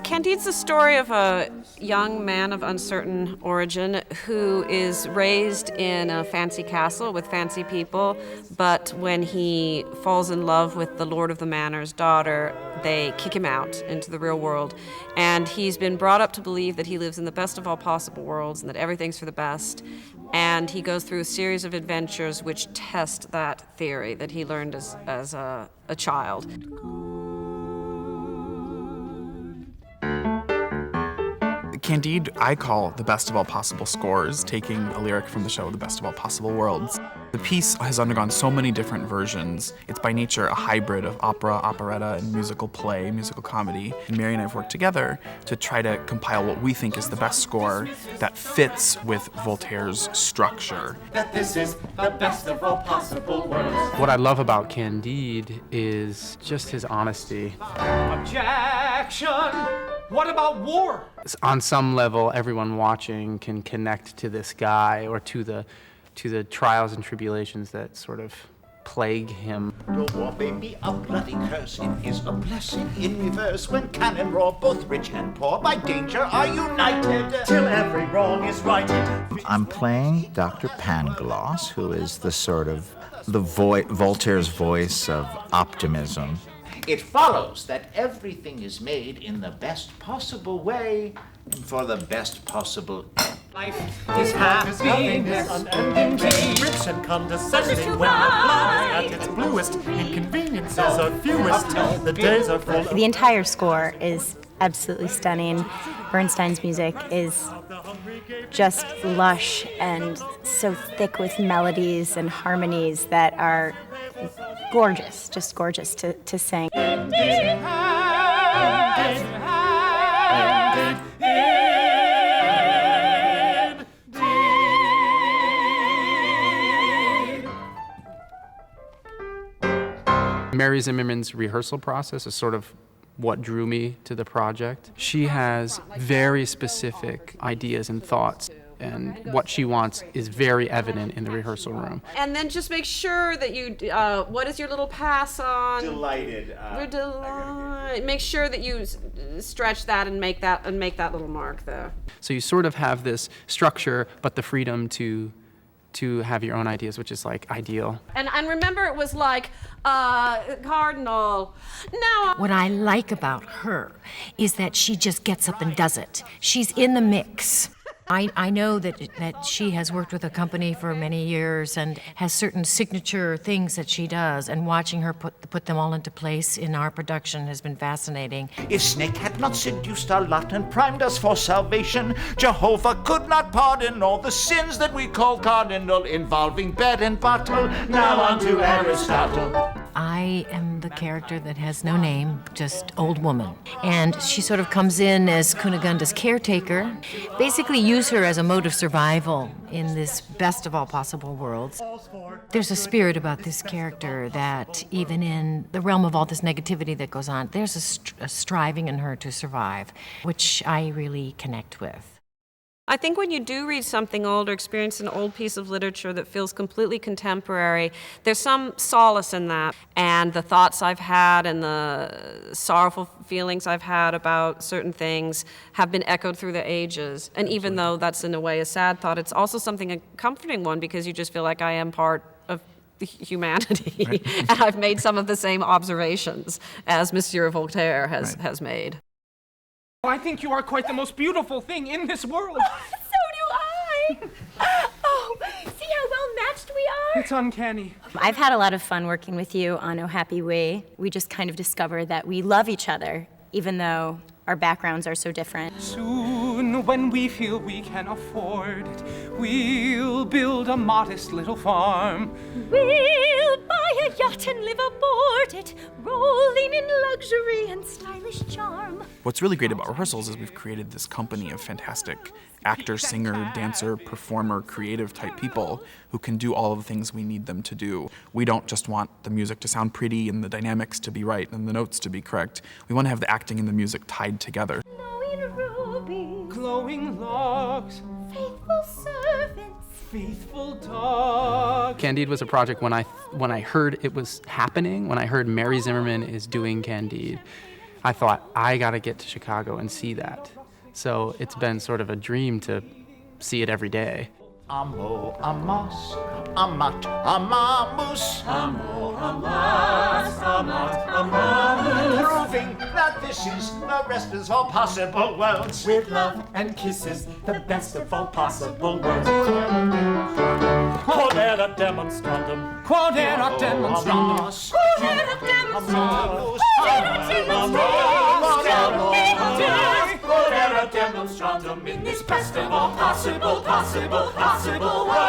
Candide's the story of a young man of uncertain origin who is raised in a fancy castle with fancy people, but when he falls in love with the Lord of the Manor's daughter, they kick him out into the real world. And he's been brought up to believe that he lives in the best of all possible worlds and that everything's for the best. And he goes through a series of adventures which test that theory that he learned as a child. Candide, I call the best of all possible scores, taking a lyric from the show, The Best of All Possible Worlds. The piece has undergone so many different versions. It's by nature a hybrid of opera, operetta, and musical play, musical comedy. And Mary and I have worked together to try to compile what we think is the best score that fits with Voltaire's structure. That this is the best of all possible worlds. What I love about Candide is just his honesty. Objection! What about war? On some level, everyone watching can connect to this guy or to the trials and tribulations that sort of plague him. The war may be a bloody curse, it is a blessing in reverse. When cannon roar, both rich and poor by danger are united, till every wrong is righted. I'm playing Dr. Pangloss, who is the sort of Voltaire's voice of optimism. It follows that everything is made in the best possible way and for the best possible end. Life is happiness, unending gain. Rich and condescending when the blood is at its bluest. Inconveniences are fewest. The days are full. The entire score is absolutely stunning. Bernstein's music is just lush and so thick with melodies and harmonies that are gorgeous, just gorgeous to sing. Mary Zimmerman's rehearsal process is sort of what drew me to the project. She has very specific ideas and thoughts, and what she wants is very evident in the rehearsal room. And then just make sure that you, what is your little pass on? Delighted. We're delighted. Make sure that you stretch that and make that little mark there. So you sort of have this structure, but the freedom to have your own ideas, which is like ideal. And remember, it was like cardinal. Now. What I like about her is that she just gets up and does it. She's in the mix. I know that she has worked with a company for many years and has certain signature things that she does, and watching her put them all into place in our production has been fascinating. If Snake had not seduced our lot and primed us for salvation, Jehovah could not pardon all the sins that we call cardinal, involving bed and bottle. Now on to Aristotle. I am the character that has no name, just old woman. And she sort of comes in as Cunegonde's caretaker. Basically use her as a mode of survival in this best of all possible worlds. There's a spirit about this character that even in the realm of all this negativity that goes on, there's a striving in her to survive, which I really connect with. I think when you do read something old or experience an old piece of literature that feels completely contemporary, there's some solace in that. And the thoughts I've had and the sorrowful feelings I've had about certain things have been echoed through the ages. And even though that's in a way a sad thought, it's also something a comforting one, because you just feel like I am part of humanity. Right. And I've made some of the same observations as Monsieur Voltaire has made. I think you are quite the most beautiful thing in this world. So do I. Oh, see how well matched we are? It's uncanny. I've had a lot of fun working with you on Oh Happy We. We just kind of discovered that we love each other, even though our backgrounds are so different. Soon, when we feel we can afford it, we'll build a modest little farm. We'll buy a yacht and live aboard it, rolling in luxury and stylish charm. What's really great about rehearsals is we've created this company of fantastic actor, singer, dancer, performer, creative type people who can do all of the things we need them to do. We don't just want the music to sound pretty and the dynamics to be right and the notes to be correct. We want to have the acting and the music tied together. Glowing rubies, glowing logs, faithful servants, faithful dogs. Candide was a project when I heard it was happening, when I heard Mary Zimmerman is doing Candide, I thought, I got to get to Chicago and see that. So it's been sort of a dream to see it every day. Amo, amos, amat, amamus. Amo, amas, amat, amamus. Proving that this is the rest of all possible worlds. With love and kisses, the best of all possible worlds. Quod erat demonstrandum. Quod erat demonstrandum. Amos, Quod erat demonstrandum. Quod erat demonstrandum. Quod erat demonstrandum in this best of all possible worlds.